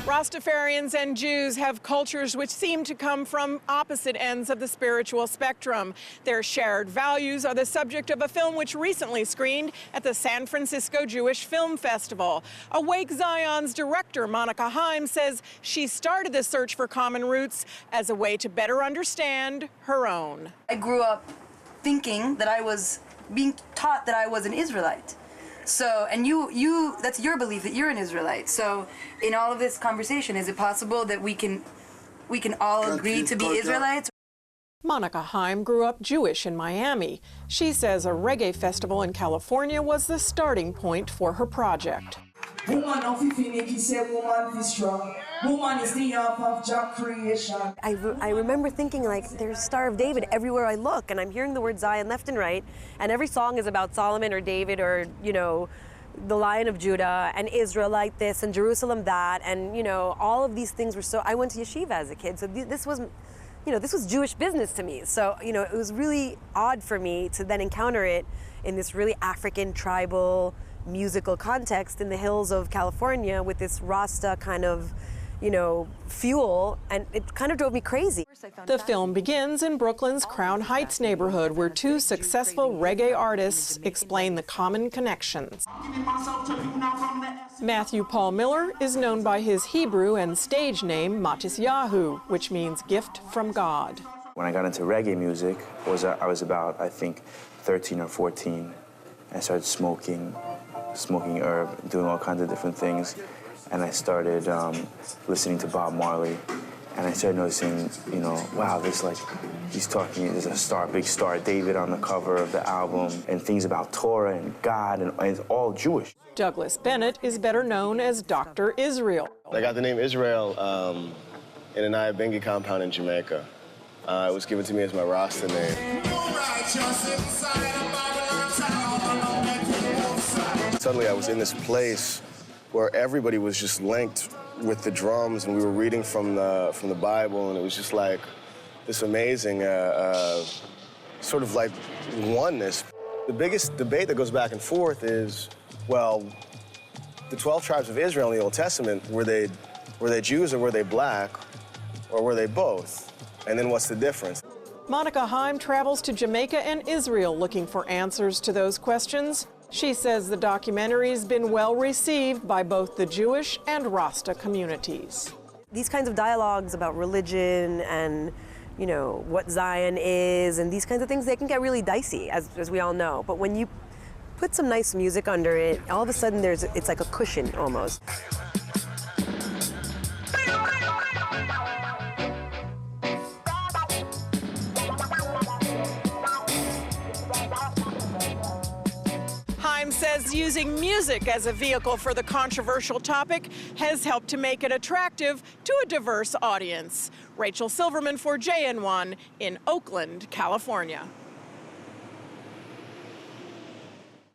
Rastafarians and Jews have cultures which seem to come from opposite ends of the spiritual spectrum. Their shared values are the subject of a film which recently screened at the San Francisco Jewish Film Festival. Awake Zion's director, Monica Haim, says she started the search for common roots as a way to better understand her own. I grew up thinking that I was being taught that I was an Israelite. So, and that's your belief that you're an Israelite. So, in all of this conversation, is it possible that we can all agree to be Israelites? Monica Haim grew up Jewish in Miami. She says a reggae festival in California was the starting point for her project. Woman of woman is strong. Woman is the half of Jah creation. I remember thinking, like, there's Star of David everywhere I look, and I'm hearing the word Zion left and right, and every song is about Solomon or David or, you know, the Lion of Judah and Israel like this and Jerusalem that, and, you know, all of these things were so. I went to yeshiva as a kid, so this was, you know, this was Jewish business to me. So, you know, it was really odd for me to then encounter it in this really African, tribal, musical context in the hills of California with this Rasta kind of, you know, fuel, and it kind of drove me crazy. The film begins in Brooklyn's Crown Heights neighborhood, where two successful reggae artists explain the common connections. Matthew Paul Miller is known by his Hebrew and stage name Matisyahu, which means gift from God. When I got into reggae music, I was about, I think, 13 or 14. I started smoking herb, doing all kinds of different things. And I started listening to Bob Marley. And I started noticing, you know, wow, there's there's a big star David on the cover of the album, and things about Torah and God, and it's all Jewish. Douglas Bennett is better known as Dr. Israel. I got the name Israel in an Ayabengi compound in Jamaica. It was given to me as my Rasta name. Suddenly I was in this place where everybody was just linked with the drums, and we were reading from the Bible, and it was just like this amazing sort of like oneness. The biggest debate that goes back and forth is, well, the 12 tribes of Israel in the Old Testament, were they Jews or were they black, or were they both? And then what's the difference? Monica Haim travels to Jamaica and Israel looking for answers to those questions. She says the documentary's been well received by both the Jewish and Rasta communities. These kinds of dialogues about religion and, you know, what Zion is and these kinds of things, they can get really dicey, as we all know. But when you put some nice music under it, all of a sudden it's like a cushion almost. Haim says using music as a vehicle for the controversial topic has helped to make it attractive to a diverse audience. Rachel Silverman for JN1 in Oakland, California.